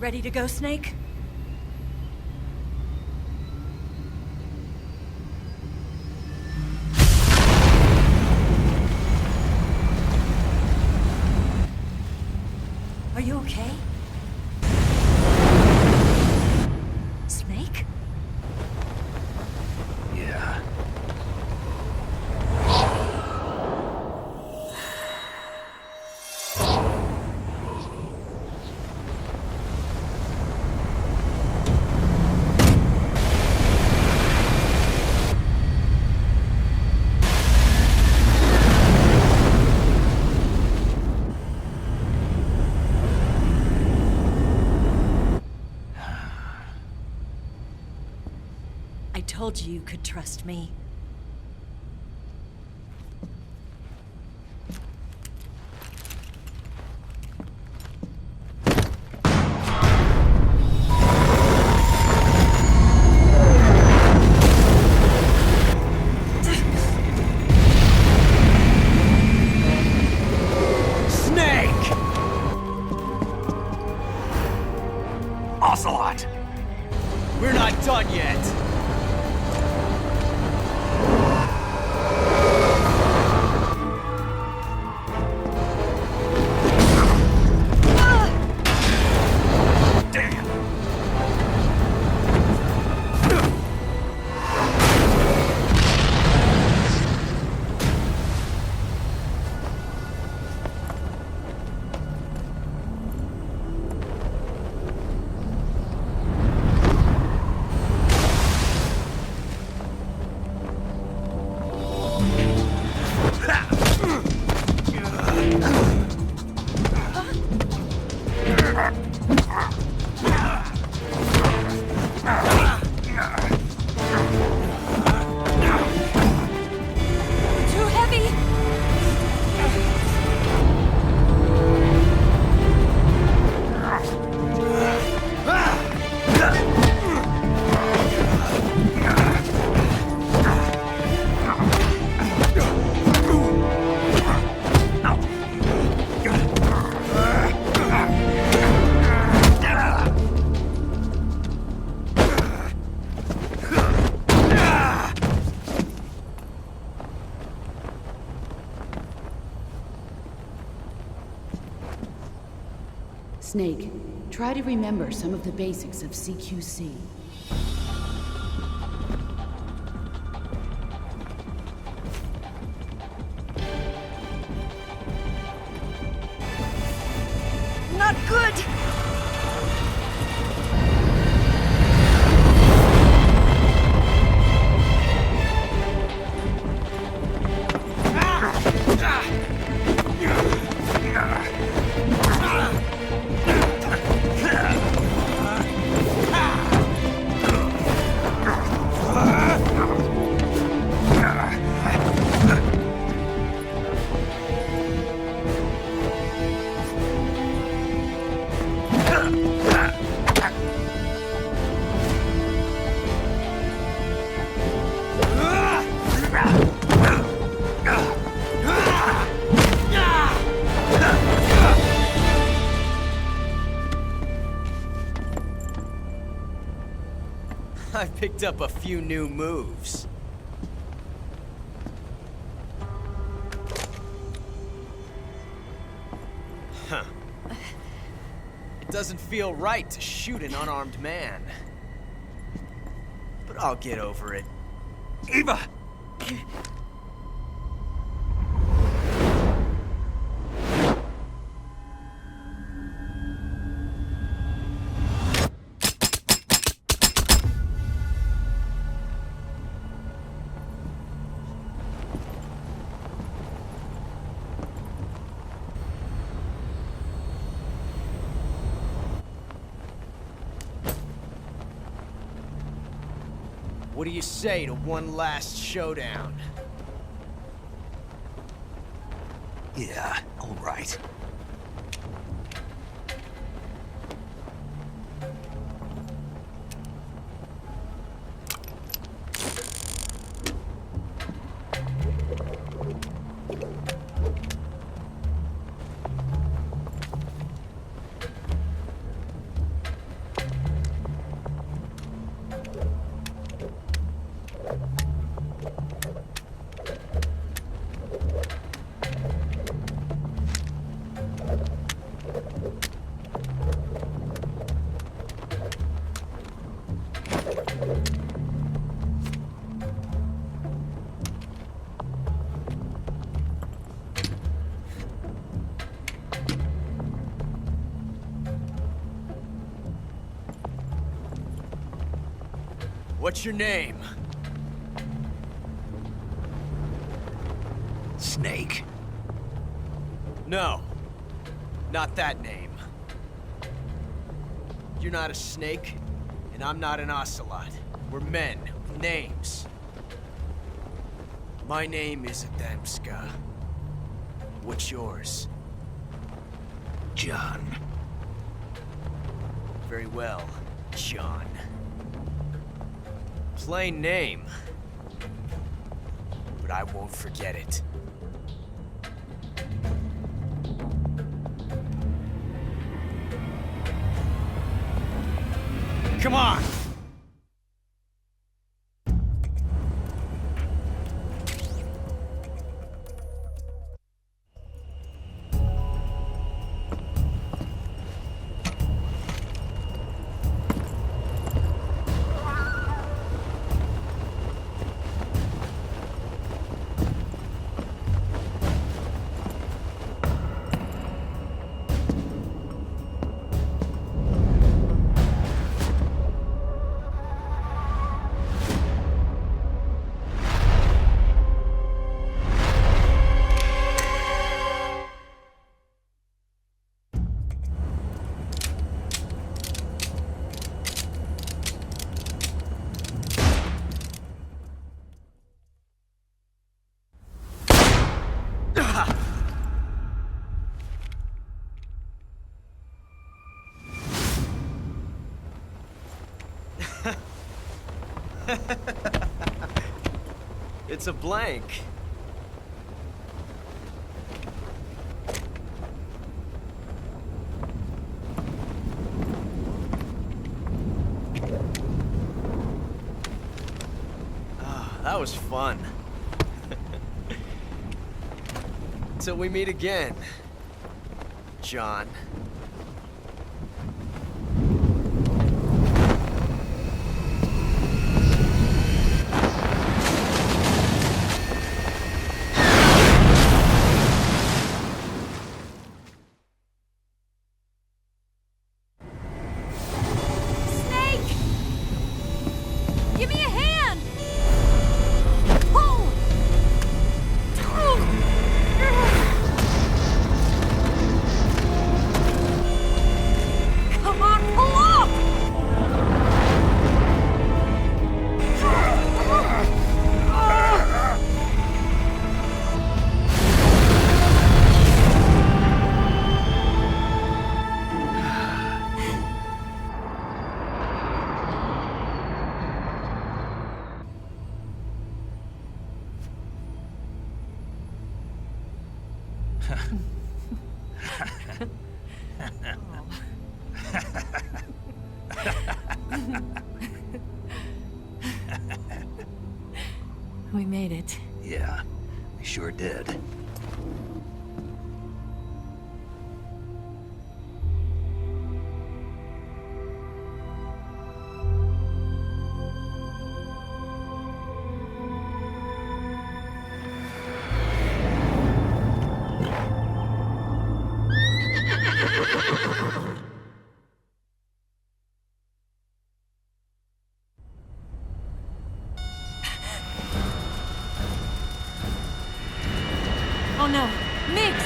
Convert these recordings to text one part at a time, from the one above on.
Ready to go, Snake? Are you okay? Snake? Yeah. I told you you could trust me. Snake! Ocelot! We're not done yet! Too heavy! Snake, try to remember some of the basics of CQC. Not good! I picked up a few new moves. Huh. It doesn't feel right to shoot an unarmed man. But I'll get over it. Eva! What do you say to one last showdown? Yeah, all right. What's your name? Snake. No. Not that name. You're not a snake, and I'm not an ocelot. We're men with names. My name is Adamska. What's yours? John. Very well, John. Plain name. But I won't forget it. Come on! It's a blank. Ah, that was fun. Till we meet again, John. Give me a hand! Pull! Come on, pull up! We made it. Yeah, we sure did. Oh no, Mix!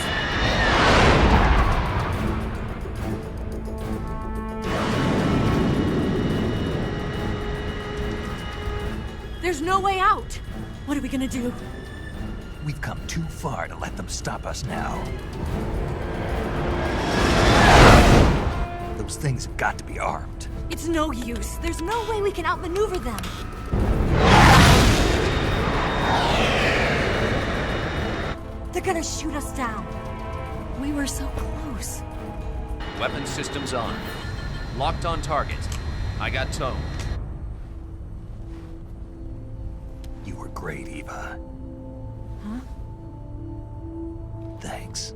There's no way out! What are we gonna do? We've come too far to let them stop us now. Those things have got to be armed. It's no use. There's no way we can outmaneuver them. They're gonna shoot us down. We were so close. Weapon systems on. Locked on target. I got towed. You were great, Eva. Huh? Thanks.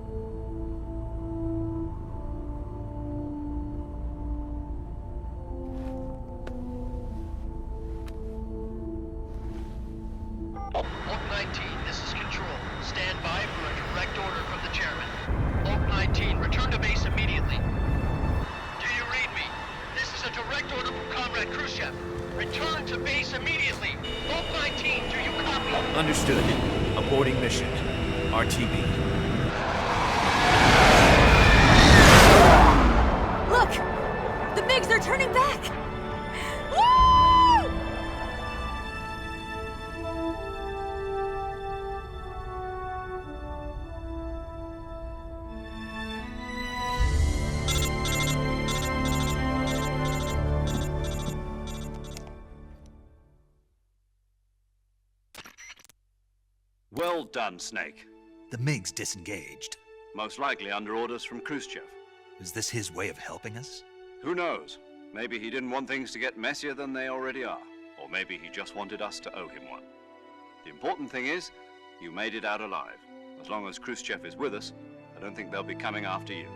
Oak 19, this is Control. Stand by for a direct order from the chairman. Oak 19, return to base immediately. Do you read me? This is a direct order from Comrade Khrushchev. Return to base immediately. Hulk 19, do you copy? Understood. Aborting mission. RTB. Look! The MiGs are turning back! Woo! Well done, Snake. The MiGs disengaged. Most likely under orders from Khrushchev. Is this his way of helping us? Who knows? Maybe he didn't want things to get messier than they already are. Or maybe he just wanted us to owe him one. The important thing is, you made it out alive. As long as Khrushchev is with us, I don't think they'll be coming after you.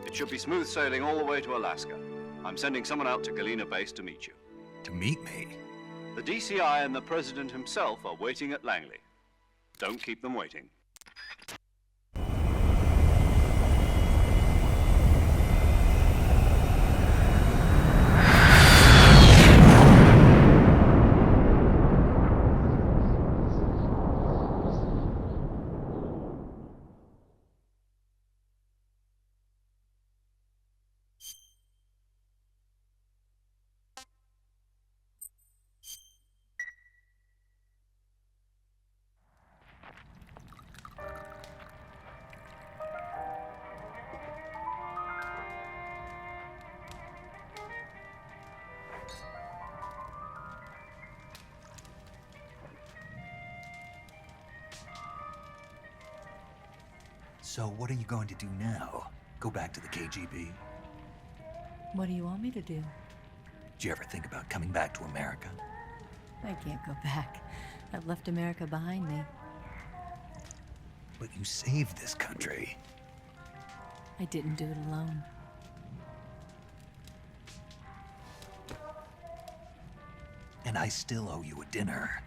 It should be smooth sailing all the way to Alaska. I'm sending someone out to Galena Base to meet you. To meet me? The DCI and the President himself are waiting at Langley. Don't keep them waiting. So what are you going to do now? Go back to the KGB? What do you want me to do? Did you ever think about coming back to America? I can't go back. I've left America behind me. But you saved this country. I didn't do it alone. And I still owe you a dinner.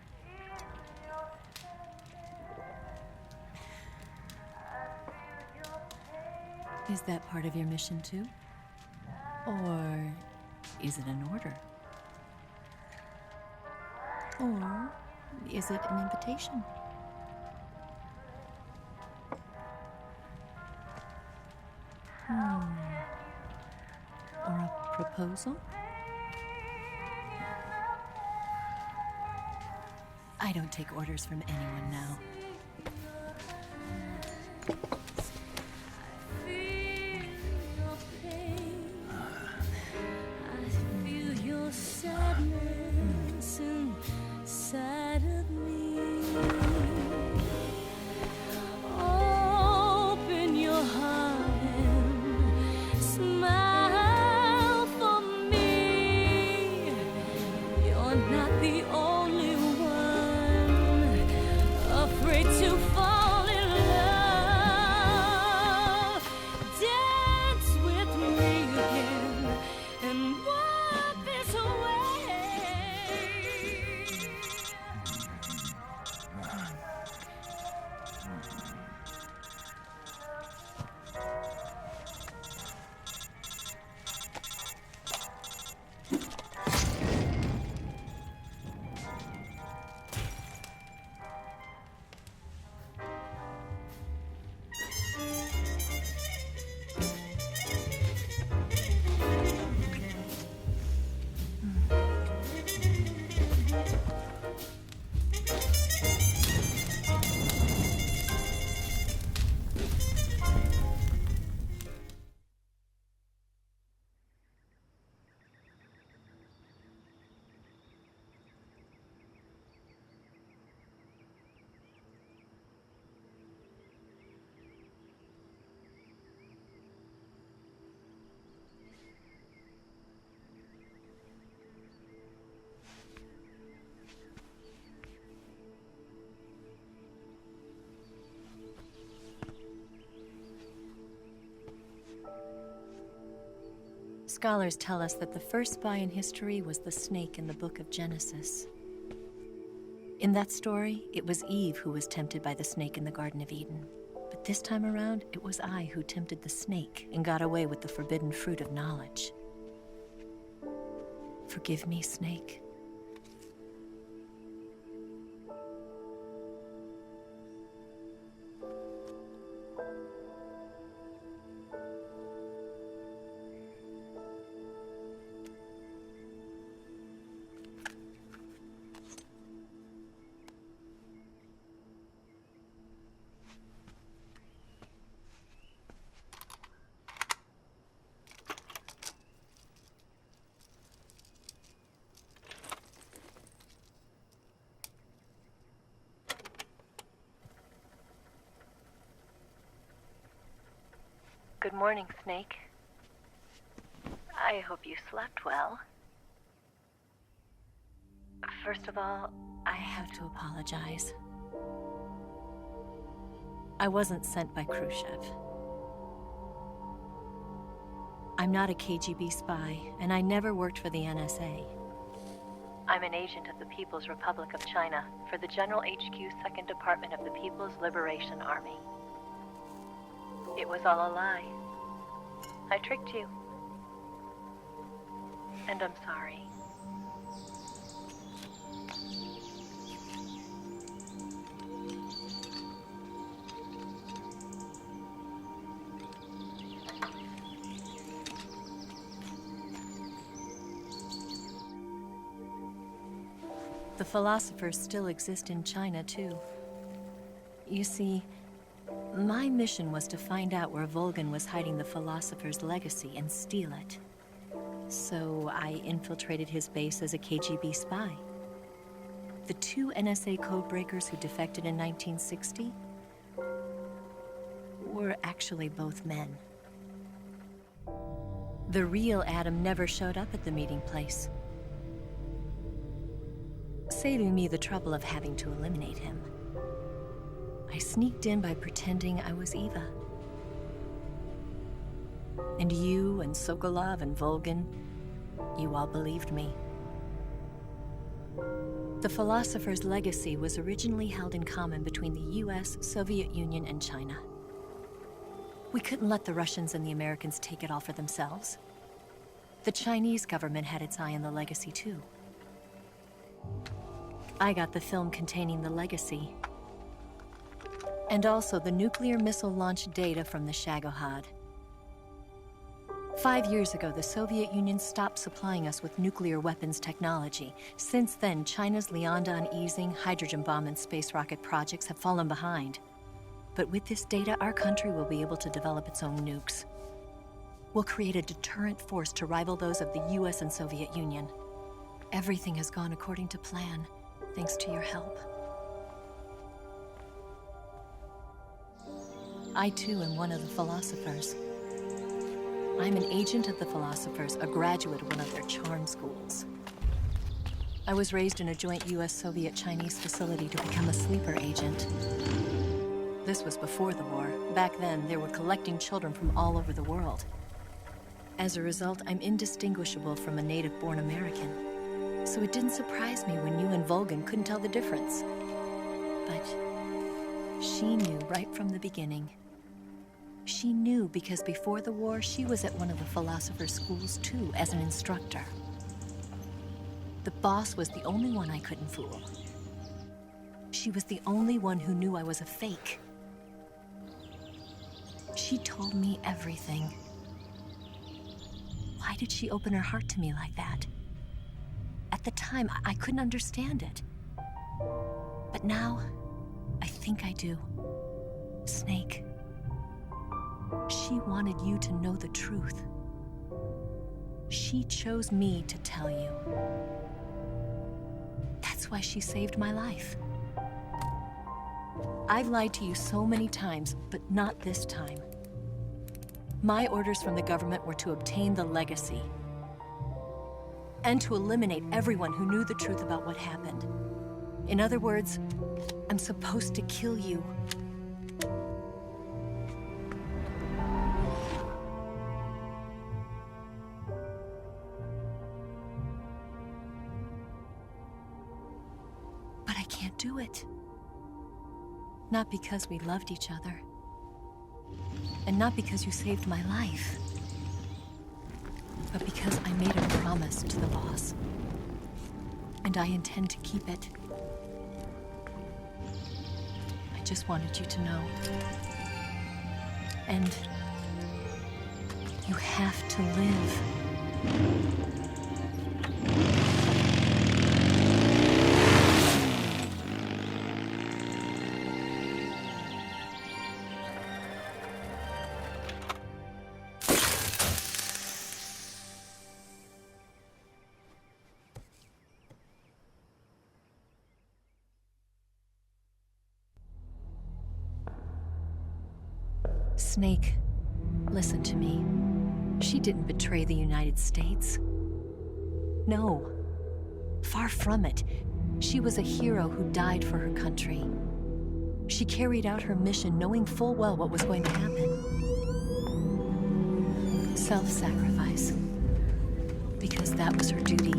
Is that part of your mission too? Or is it an order? Or is it an invitation? Or a proposal? I don't take orders from anyone now. Scholars tell us that the first spy in history was the snake in the book of Genesis. In that story, it was Eve who was tempted by the snake in the Garden of Eden. But this time around, it was I who tempted the snake and got away with the forbidden fruit of knowledge. Forgive me, Snake. Good morning, Snake. I hope you slept well. First of all, I have to apologize. I wasn't sent by Khrushchev. I'm not a KGB spy, and I never worked for the NSA. I'm an agent of the People's Republic of China for the General HQ 2nd Department of the People's Liberation Army. It was all a lie. I tricked you. And I'm sorry. The philosophers still exist in China, too. You see, my mission was to find out where Volgin was hiding the philosopher's legacy and steal it. So I infiltrated his base as a KGB spy. The 2 NSA codebreakers who defected in 1960 were actually both men. The real Adam never showed up at the meeting place, saving me the trouble of having to eliminate him. I sneaked in by pretending I was Eva. And you and Sokolov and Volgin, you all believed me. The philosopher's legacy was originally held in common between the US, Soviet Union, and China. We couldn't let the Russians and the Americans take it all for themselves. The Chinese government had its eye on the legacy too. I got the film containing the legacy, and also the nuclear missile launch data from the Shagohod. 5 years ago, the Soviet Union stopped supplying us with nuclear weapons technology. Since then, China's Liaodong easing, hydrogen bomb, and space rocket projects have fallen behind. But with this data, our country will be able to develop its own nukes. We'll create a deterrent force to rival those of the US and Soviet Union. Everything has gone according to plan, thanks to your help. I too am one of the philosophers. I'm an agent of the philosophers, a graduate of one of their charm schools. I was raised in a joint US-Soviet-Chinese facility to become a sleeper agent. This was before the war. Back then, they were collecting children from all over the world. As a result, I'm indistinguishable from a native-born American. So it didn't surprise me when you and Volgin couldn't tell the difference. But she knew right from the beginning. She knew because before the war, she was at one of the philosopher's schools too, as an instructor. The boss was the only one I couldn't fool. She was the only one who knew I was a fake. She told me everything. Why did she open her heart to me like that? At the time, I couldn't understand it. But now, I think I do. Snake. She wanted you to know the truth. She chose me to tell you. That's why she saved my life. I've lied to you so many times, but not this time. My orders from the government were to obtain the legacy and to eliminate everyone who knew the truth about what happened. In other words, I'm supposed to kill you. But I can't do it. Not because we loved each other. And not because you saved my life. but because I made a promise to the boss. And I intend to keep it. I just wanted you to know. And you have to live. Snake, listen to me. She didn't betray the United States. No. Far from it. She was a hero who died for her country. She carried out her mission knowing full well what was going to happen. Self-sacrifice. Because that was her duty.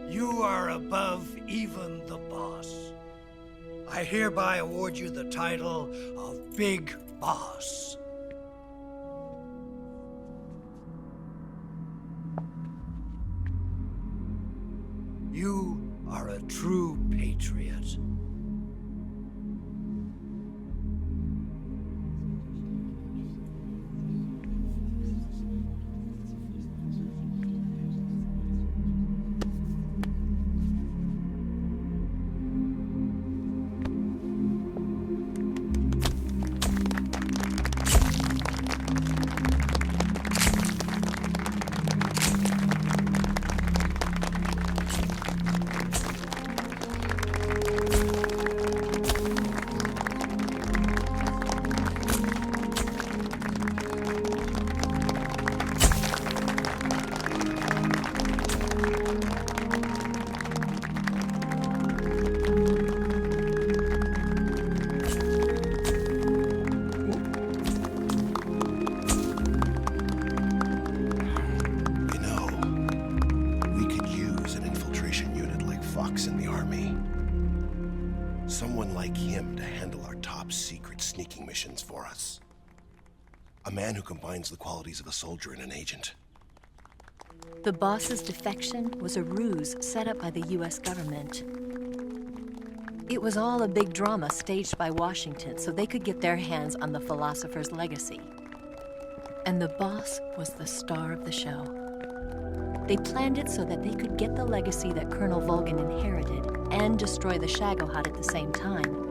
You are above even the boss. I hereby award you the title of Big Boss. You are a true patriot. Someone like him to handle our top secret sneaking missions for us. A man who combines the qualities of a soldier and an agent. The boss's defection was a ruse set up by the US government. It was all a big drama staged by Washington so they could get their hands on the philosopher's legacy. And the boss was the star of the show. They planned it so that they could get the legacy that Colonel Volgin inherited and destroy the Shagohod at the same time.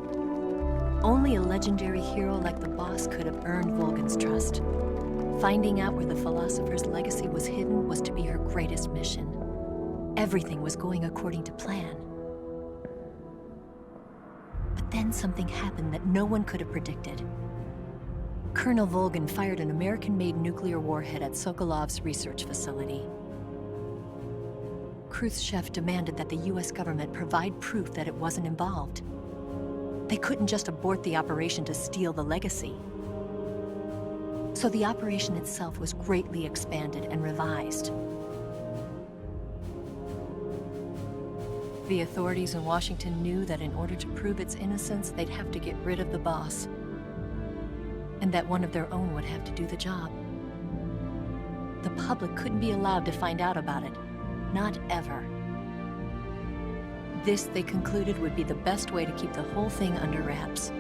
Only a legendary hero like the boss could have earned Volgin's trust. Finding out where the philosopher's legacy was hidden was to be her greatest mission. Everything was going according to plan. But then something happened that no one could have predicted. Colonel Volgin fired an American-made nuclear warhead at Sokolov's research facility. Khrushchev demanded that the US government provide proof that it wasn't involved. They couldn't just abort the operation to steal the legacy. So the operation itself was greatly expanded and revised. The authorities in Washington knew that in order to prove its innocence, they'd have to get rid of the boss, and that one of their own would have to do the job. The public couldn't be allowed to find out about it. Not ever. This, they concluded, would be the best way to keep the whole thing under wraps.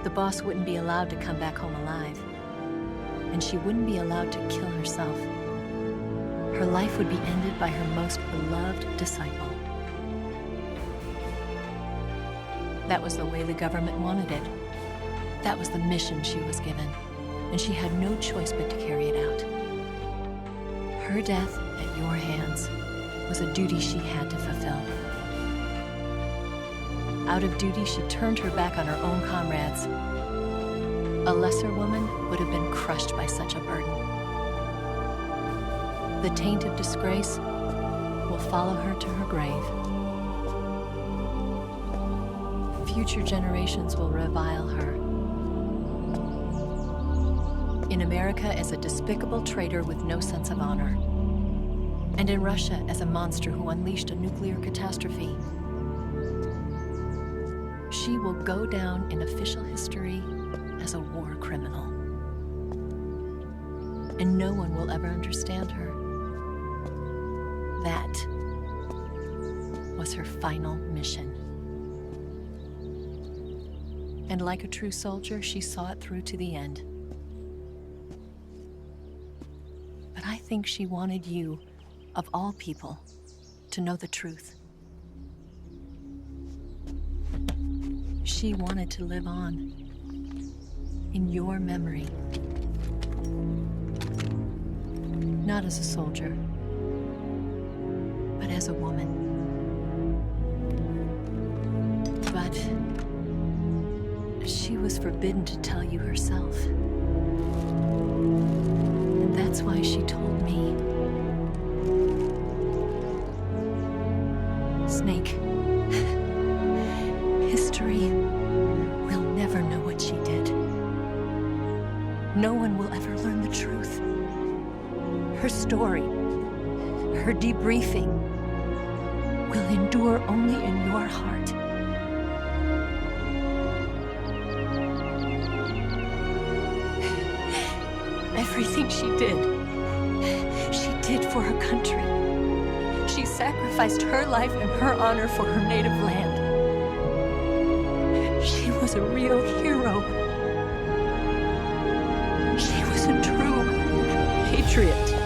The boss wouldn't be allowed to come back home alive, and she wouldn't be allowed to kill herself. Her life would be ended by her most beloved disciple. That was the way the government wanted it. That was the mission she was given, and she had no choice but to carry it out. Her death at your hands was a duty she had to fulfill. Out of duty, she turned her back on her own comrades. A lesser woman would have been crushed by such a burden. The taint of disgrace will follow her to her grave. Future generations will revile her. In America as a despicable traitor with no sense of honor. And in Russia as a monster who unleashed a nuclear catastrophe. She will go down in official history as a war criminal. And no one will ever understand her. That was her final mission. And like a true soldier, she saw it through to the end. But I think she wanted you, of all people, to know the truth. She wanted to live on in your memory. Not as a soldier, but as a woman. But she was forbidden to tell you herself. And that's why she told me. Snake, history will never know what she did. No one will ever learn the truth. Her story, her debriefing, will endure only in your heart. Everything she did for her country. She sacrificed her life and her honor for her native land. She was a real hero. She was a true patriot.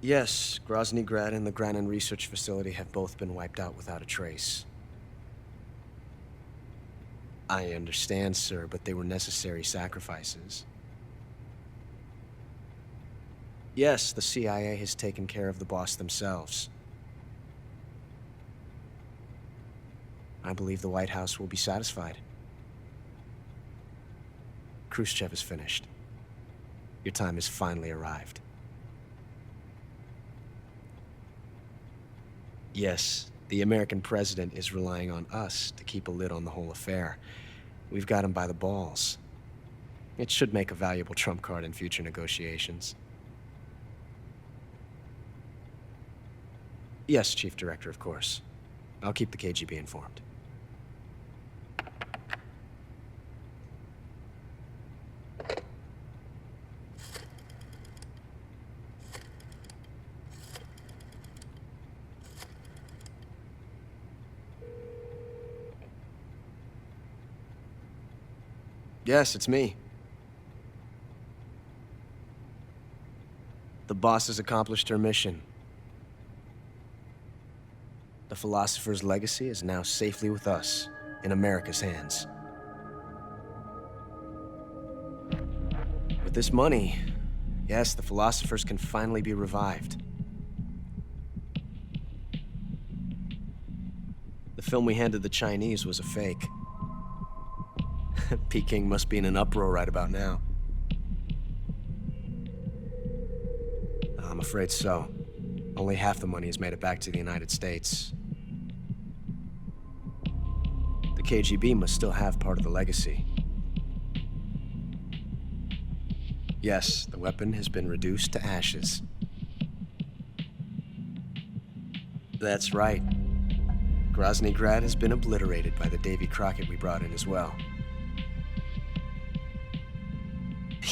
Yes, Grozny Grad and the Granin Research Facility have both been wiped out without a trace. I understand, sir, but they were necessary sacrifices. Yes, the CIA has taken care of the boss themselves. I believe the White House will be satisfied. Khrushchev is finished. Your time has finally arrived. Yes, the American president is relying on us to keep a lid on the whole affair. We've got him by the balls. It should make a valuable trump card in future negotiations. Yes, Chief Director, of course. I'll keep the KGB informed. Yes, it's me. The boss has accomplished her mission. The philosopher's legacy is now safely with us, in America's hands. With this money, yes, the philosophers can finally be revived. The film we handed the Chinese was a fake. Peking must be in an uproar right about now. I'm afraid so. Only half the money has made it back to the United States. The KGB must still have part of the legacy. Yes, the weapon has been reduced to ashes. That's right. Grozny Grad has been obliterated by the Davy Crockett we brought in as well.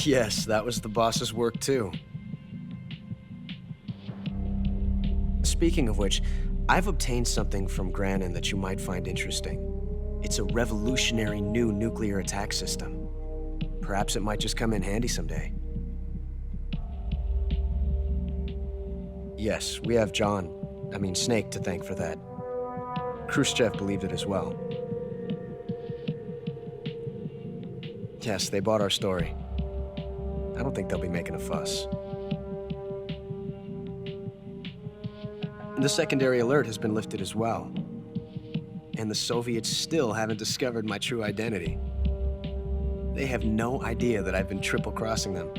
Yes, that was the boss's work too. Speaking of which, I've obtained something from Granin that you might find interesting. It's a revolutionary new nuclear attack system. Perhaps it might just come in handy someday. Yes, we have Snake to thank for that. Khrushchev believed it as well. Yes, they bought our story. I don't think they'll be making a fuss. The secondary alert has been lifted as well. And the Soviets still haven't discovered my true identity. They have no idea that I've been triple-crossing them.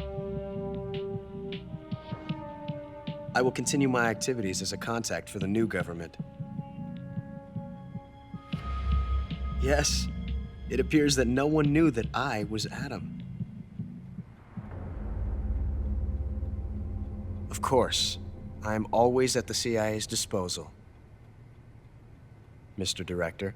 I will continue my activities as a contact for the new government. Yes, it appears that no one knew that I was Adam. Of course, I am always at the CIA's disposal, Mr. Director.